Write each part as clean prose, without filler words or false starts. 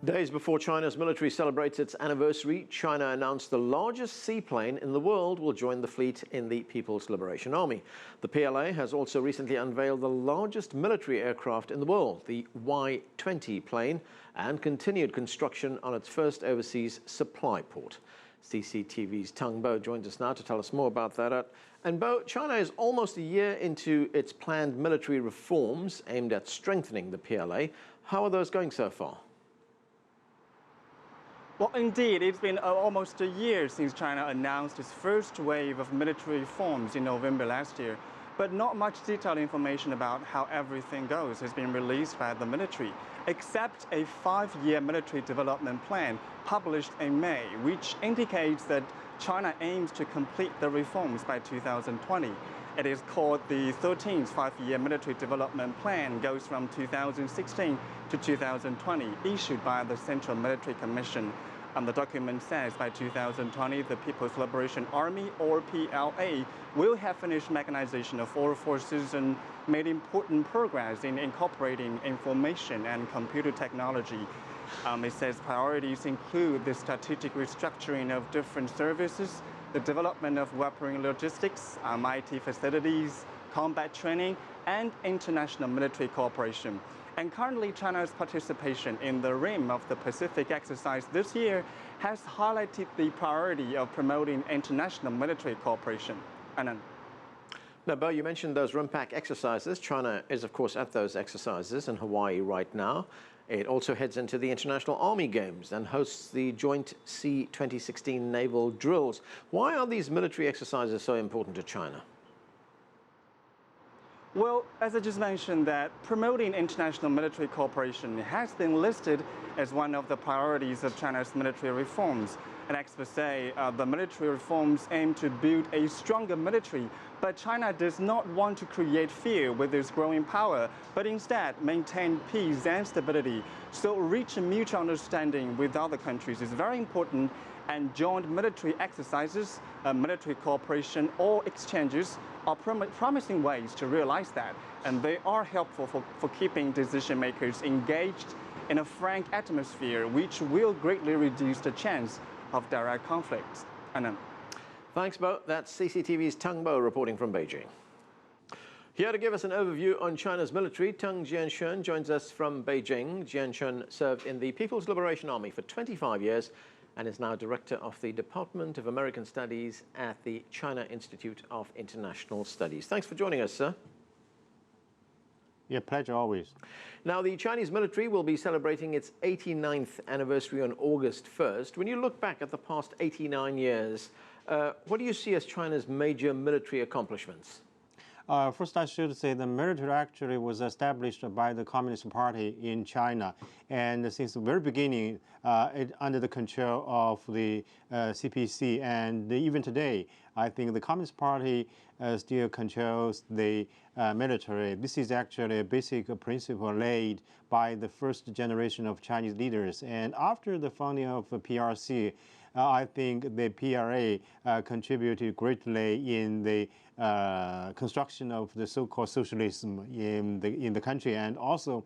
Days before China's military celebrates its anniversary, China announced the largest seaplane in the world will join the fleet in the People's Liberation Army. The PLA has also recently unveiled the largest military aircraft in the world, the Y-20 plane, and continued construction on its first overseas supply port. CCTV's Tang joins us now to tell us more about that. And China is almost a year into its planned military reforms aimed at strengthening the PLA. How are those going so far? Well, indeed, it's been almost a year since China announced its first wave of military reforms in November last year. But not much detailed information about how everything goes has been released by the military, except a 5-year military development plan published in May, which indicates that China aims to complete the reforms by 2020. It is called the 13th 5-year military development plan, goes from 2016 to 2020, issued by the Central Military Commission. The document says by 2020, the People's Liberation Army, or PLA, will have finished mechanization of all forces and made important progress in incorporating information and computer technology. It says priorities include the strategic restructuring of different services, the development of weaponry logistics, IT facilities, combat training, and international military cooperation. And currently, China's participation in the Rim of the Pacific exercise this year has highlighted the priority of promoting international military cooperation. Anand. Now, Bo, you mentioned those RIMPAC exercises. China is, of course, at those exercises in Hawaii right now. It also heads into the International Army Games and hosts the joint C-2016 naval drills. Why are these military exercises so important to China? Well, as I just mentioned, that promoting international military cooperation has been listed as one of the priorities of China's military reforms. And experts say the military reforms aim to build a stronger military, but China does not want to create fear with its growing power, but instead maintain peace and stability. So reaching mutual understanding with other countries is very important, and joint military exercises, military cooperation or exchanges are promising ways to realize that, and they are helpful for keeping decision makers engaged in a frank atmosphere, which will greatly reduce the chance of direct conflicts. Anand. Thanks, Bo. That's CCTV's Teng reporting from Beijing. Here to give us an overview on China's military, Teng Jianqun joins us from Beijing. Jianqun served in the People's Liberation Army for 25 years and is now director of the Department of American Studies at the China Institute of International Studies. Thanks for joining us, sir. Yeah, pleasure always. Now, the Chinese military will be celebrating its 89th anniversary on August 1st. When you look back at the past 89 years, what do you see as China's major military accomplishments? First, I should say the military actually was established by the Communist Party in China. And since the very beginning, under the control of the CPC. And even today, I think the Communist Party still controls the military. This is actually a basic principle laid by the first generation of Chinese leaders. And after the founding of the PRC, I think the PRA contributed greatly in the construction of the so-called socialism in the country, and also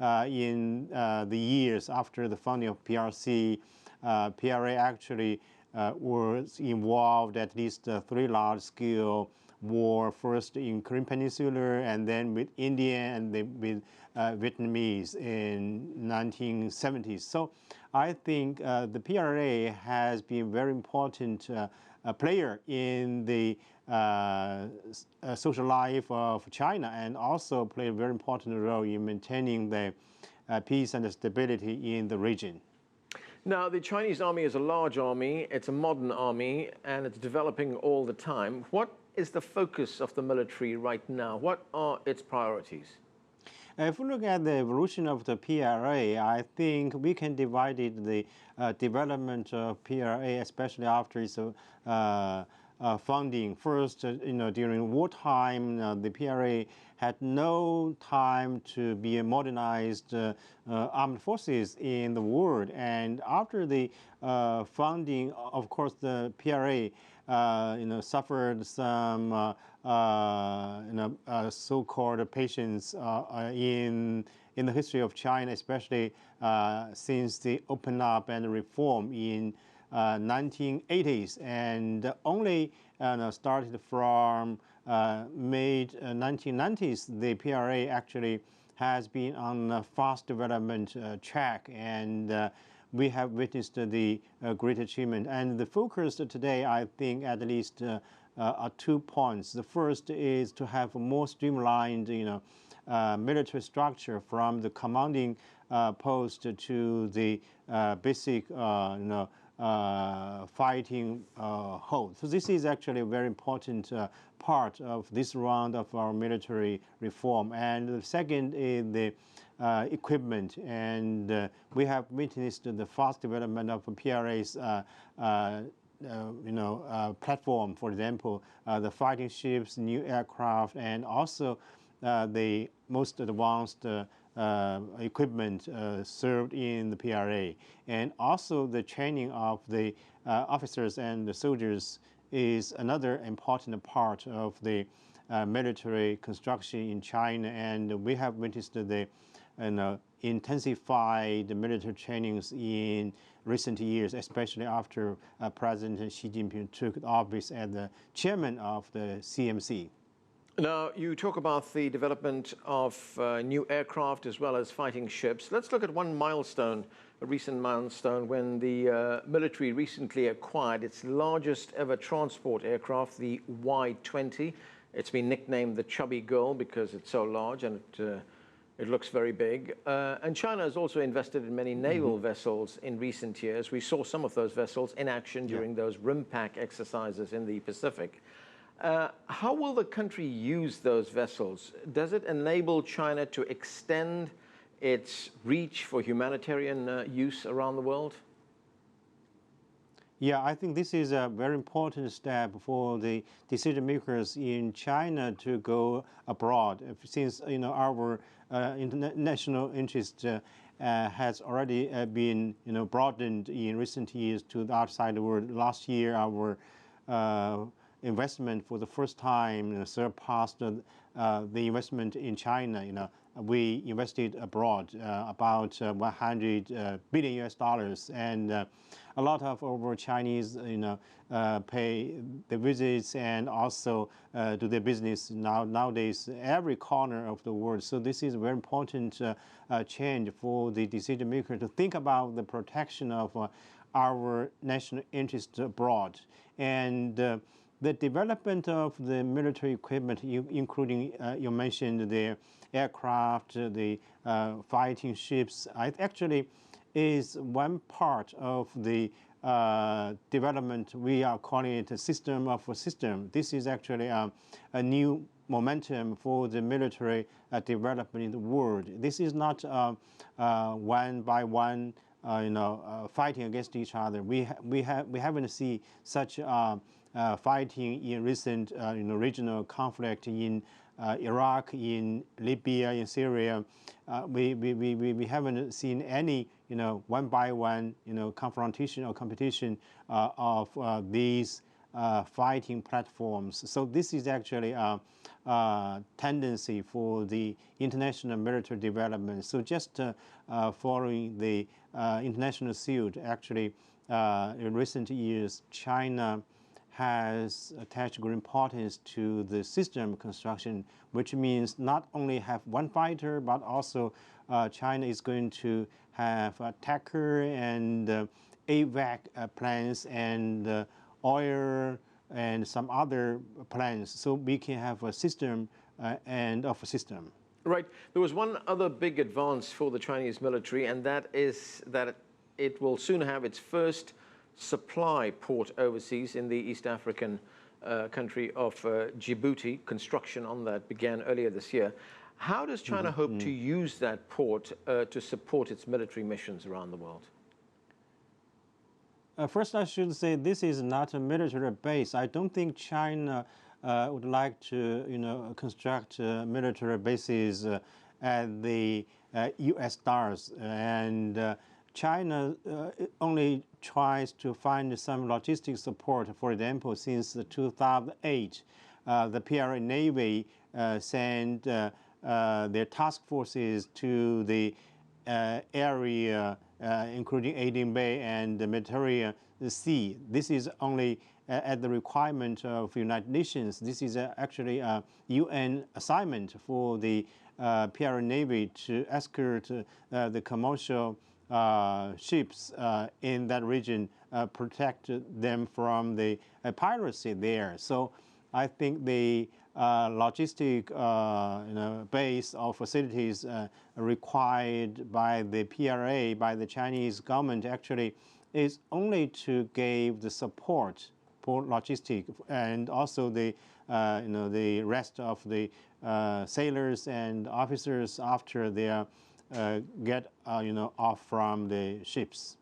in the years after the founding of PRC, PRA actually was involved at least 3 large-scale war, first in Korean Peninsula, and then with India and with Vietnamese in 1970s. So I think the PRA has been very important player in the social life of China, and also played a very important role in maintaining the peace and stability in the region. Now, the Chinese army is a large army, it's a modern army, and it's developing all the time. What is the focus of the military right now? What are its priorities? If we look at the evolution of the PRA, I think we can divide it, the development of PRA, especially after its funding. First, during wartime, the PRA had no time to be a modernized armed forces in the world. And after the funding, of course, the PRA suffered some so-called patience in in the history of China, especially since the open up and reform in 1980s, and only started from mid 1990s. The PRA actually has been on a fast development track, and we have witnessed the great achievement. And the focus today, I think, at least are 2 points. The first is to have a more streamlined, military structure from the commanding post to the basic, fighting hold. So this is actually a very important part of this round of our military reform. And the second is the equipment, and we have witnessed the fast development of PRA's platform. For example, the fighting ships, new aircraft, and also the most advanced equipment served in the PRA, and also the training of the officers and the soldiers is another important part of the military construction in China. And we have witnessed the intensified military trainings in recent years, especially after President Xi Jinping took office as the chairman of the CMC. Now, you talk about the development of new aircraft as well as fighting ships. Let's look at one milestone, a recent milestone, when the military recently acquired its largest ever transport aircraft, the Y-20. It's been nicknamed the Chubby Girl because it's so large and it looks very big. And China has also invested in many naval vessels in recent years. We saw some of those vessels in action during those RIMPAC exercises in the Pacific. How will the country use those vessels? Does it enable China to extend its reach for humanitarian use around the world? Yeah, I think this is a very important step for the decision makers in China to go abroad, since our international interest has already been broadened in recent years to the outside world. Last year, our investment for the first time surpassed the investment in China. We invested abroad about $100 billion, and a lot of our Chinese pay the visits and also do their business nowadays every corner of the world. So this is a very important change for the decision maker to think about the protection of our national interest abroad. And the development of the military equipment, including you mentioned the aircraft, the fighting ships, actually is one part of the development. We are calling it a system of a system. This is actually a new momentum for the military development in the world. This is not one by one, fighting against each other. We haven't seen such fighting in recent regional conflict in Iraq, in Libya, in Syria. We haven't seen any one by one confrontation or competition of these fighting platforms. So this is actually a tendency for the international military development. So just following the international suit, actually in recent years, China has attached great importance to the system construction, which means not only have one fighter, but also China is going to have attacker and AVAC plans and oil and some other plans, so we can have a system and of a system. Right. There was one other big advance for the Chinese military, and that is that it will soon have its first supply port overseas in the East African country of Djibouti. Construction on that began earlier this year. How does China hope to use that port to support its military missions around the world? First, I should say this is not a military base. I don't think China would like to, construct military bases at the U.S. stars, and China only tries to find some logistic support. For example, since 2008, the PRA Navy sent their task forces to the area, including Aden Bay and the Mediterranean Sea. This is only at the requirement of the United Nations. This is actually a UN assignment for the PRA Navy to escort the commercial ships in that region, protect them from the piracy there. So I think the logistic base of facilities required by the PRA, by the Chinese government, actually is only to give the support for logistic, and also the the rest of the sailors and officers after they get off from the ships.